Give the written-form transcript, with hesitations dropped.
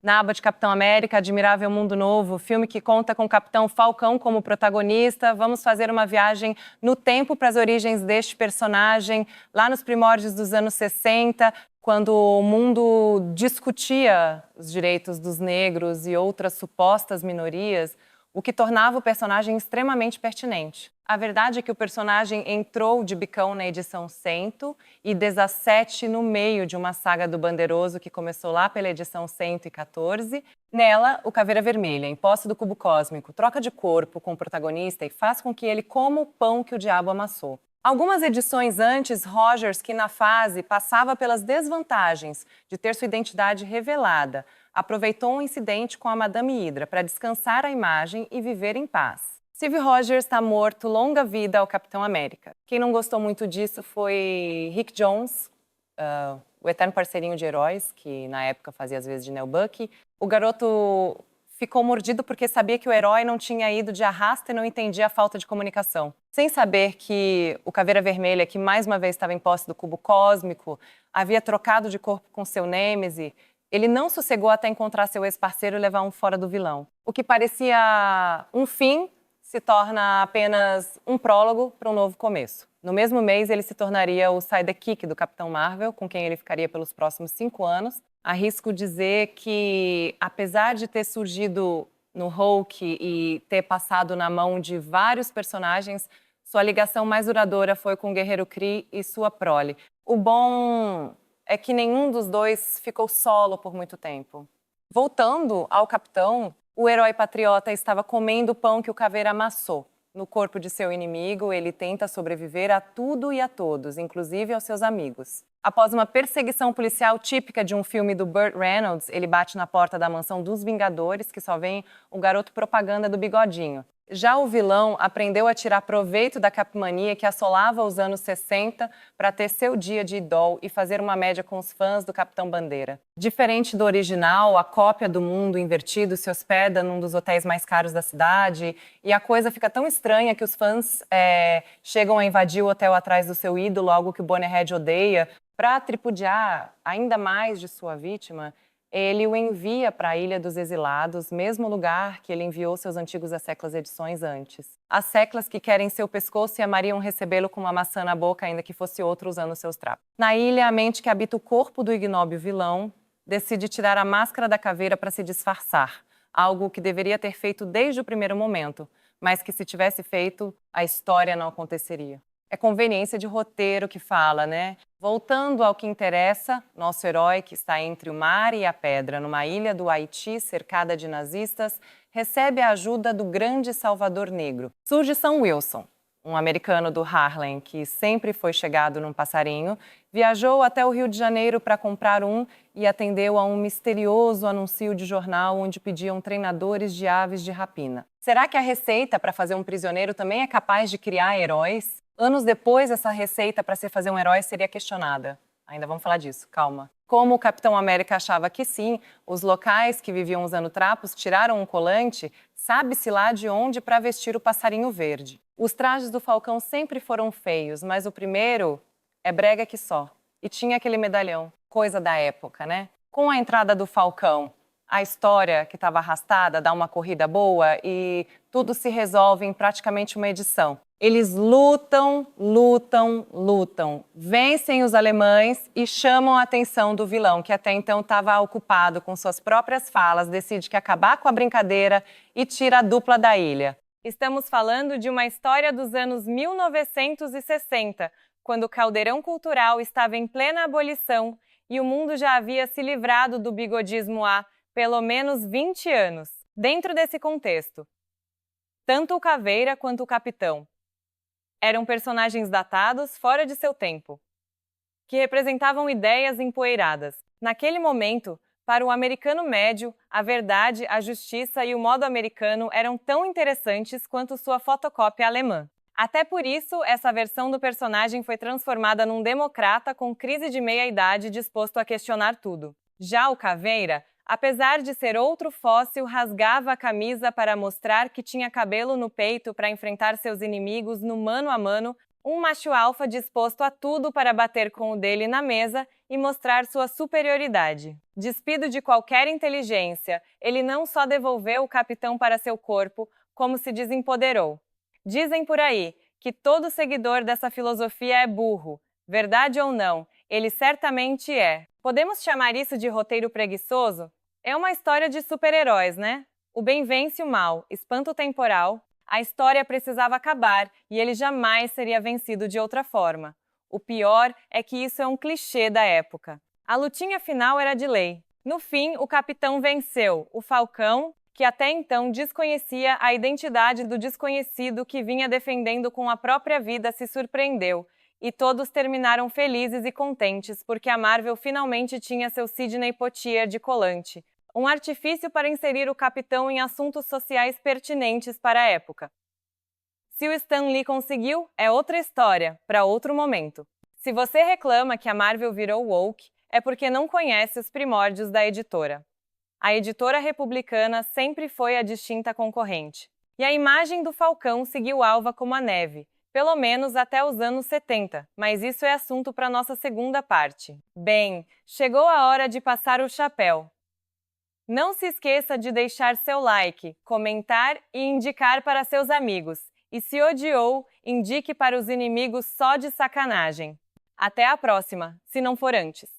Na aba de Capitão América, Admirável Mundo Novo, filme que conta com o Capitão Falcão como protagonista. Vamos fazer uma viagem no tempo para as origens deste personagem, lá nos primórdios dos anos 60, quando o mundo discutia os direitos dos negros e outras supostas minorias, o que tornava o personagem extremamente pertinente. A verdade é que o personagem entrou de bicão na edição 117 no meio de uma saga do Bandeiroso que começou lá pela edição 114. Nela, o Caveira Vermelha, em posse do cubo cósmico, troca de corpo com o protagonista e faz com que ele coma o pão que o diabo amassou. Algumas edições antes, Rogers, que na fase passava pelas desvantagens de ter sua identidade revelada, aproveitou um incidente com a Madame Hydra para descansar a imagem e viver em paz. Steve Rogers está morto, longa vida ao Capitão América. Quem não gostou muito disso foi Rick Jones, o eterno parceirinho de heróis, que na época fazia às vezes de Neo Bucky. O garoto ficou mordido porque sabia que o herói não tinha ido de arrasta e não entendia a falta de comunicação. Sem saber que o Caveira Vermelha, que mais uma vez estava em posse do cubo cósmico, havia trocado de corpo com seu nêmese, ele não sossegou até encontrar seu ex-parceiro e levar um fora do vilão. O que parecia um fim se torna apenas um prólogo para um novo começo. No mesmo mês, ele se tornaria o sidekick do Capitão Marvel, com quem ele ficaria pelos próximos 5 anos. Arrisco dizer que, apesar de ter surgido no Hulk e ter passado na mão de vários personagens, sua ligação mais duradoura foi com o Guerreiro Kree e sua prole. O bom é que nenhum dos dois ficou solo por muito tempo. Voltando ao Capitão, o herói patriota estava comendo o pão que o Caveira amassou. No corpo de seu inimigo, ele tenta sobreviver a tudo e a todos, inclusive aos seus amigos. Após uma perseguição policial típica de um filme do Burt Reynolds, ele bate na porta da mansão dos Vingadores, que só vem o garoto propaganda do bigodinho. Já o vilão aprendeu a tirar proveito da capimania que assolava os anos 60 para ter seu dia de idol e fazer uma média com os fãs do Capitão Bandeira. Diferente do original, a cópia do mundo invertido se hospeda num dos hotéis mais caros da cidade e a coisa fica tão estranha que os fãs chegam a invadir o hotel atrás do seu ídolo, algo que o Bonnerhead odeia. Para tripudiar ainda mais de sua vítima, ele o envia para a Ilha dos Exilados, mesmo lugar que ele enviou seus antigos Asseclas edições antes. As Seclas que querem seu pescoço e amariam recebê-lo com uma maçã na boca, ainda que fosse outro usando seus trapos. Na ilha, a mente que habita o corpo do ignóbil vilão decide tirar a máscara da caveira para se disfarçar, algo que deveria ter feito desde o primeiro momento, mas que se tivesse feito, a história não aconteceria. É conveniência de roteiro que fala, né? Voltando ao que interessa, nosso herói, que está entre o mar e a pedra, numa ilha do Haiti cercada de nazistas, recebe a ajuda do grande Salvador Negro. Surge Sam Wilson, um americano do Harlem que sempre foi chegado num passarinho, viajou até o Rio de Janeiro para comprar um e atendeu a um misterioso anúncio de jornal onde pediam treinadores de aves de rapina. Será que a receita para fazer um prisioneiro também é capaz de criar heróis? Anos depois, essa receita para se fazer um herói seria questionada. Ainda vamos falar disso, calma. Como o Capitão América achava que sim, os locais que viviam usando trapos tiraram um colante, sabe-se lá de onde, para vestir o passarinho verde. Os trajes do Falcão sempre foram feios, mas o primeiro é brega que só. E tinha aquele medalhão, coisa da época, né? Com a entrada do Falcão, a história que estava arrastada dá uma corrida boa e tudo se resolve em praticamente uma edição. Eles lutam, vencem os alemães e chamam a atenção do vilão, que até então estava ocupado com suas próprias falas, decide que acabar com a brincadeira e tira a dupla da ilha. Estamos falando de uma história dos anos 1960, quando o caldeirão cultural estava em plena abolição e o mundo já havia se livrado do bigodismo há pelo menos 20 anos. Dentro desse contexto, tanto o Caveira quanto o Capitão eram personagens datados fora de seu tempo, que representavam ideias empoeiradas. Naquele momento, para o americano médio, a verdade, a justiça e o modo americano eram tão interessantes quanto sua fotocópia alemã. Até por isso, essa versão do personagem foi transformada num democrata com crise de meia-idade disposto a questionar tudo. Já o Caveira, apesar de ser outro fóssil, rasgava a camisa para mostrar que tinha cabelo no peito para enfrentar seus inimigos no mano a mano, um macho alfa disposto a tudo para bater com o dele na mesa e mostrar sua superioridade. Despido de qualquer inteligência, ele não só devolveu o capitão para seu corpo, como se desempoderou. Dizem por aí que todo seguidor dessa filosofia é burro. Verdade ou não, ele certamente é. Podemos chamar isso de roteiro preguiçoso? É uma história de super-heróis, né? O bem vence o mal, espanto temporal. A história precisava acabar e ele jamais seria vencido de outra forma. O pior é que isso é um clichê da época. A lutinha final era de lei. No fim, o capitão venceu. O Falcão, que até então desconhecia a identidade do desconhecido que vinha defendendo com a própria vida, se surpreendeu. E todos terminaram felizes e contentes porque a Marvel finalmente tinha seu Sidney Poitier de colante. Um artifício para inserir o capitão em assuntos sociais pertinentes para a época. Se o Stan Lee conseguiu, é outra história, para outro momento. Se você reclama que a Marvel virou woke, é porque não conhece os primórdios da editora. A editora republicana sempre foi a distinta concorrente. E a imagem do Falcão seguiu alva como a neve, pelo menos até os anos 70, mas isso é assunto para nossa segunda parte. Bem, chegou a hora de passar o chapéu. Não se esqueça de deixar seu like, comentar e indicar para seus amigos. E se odiou, indique para os inimigos só de sacanagem. Até a próxima, se não for antes.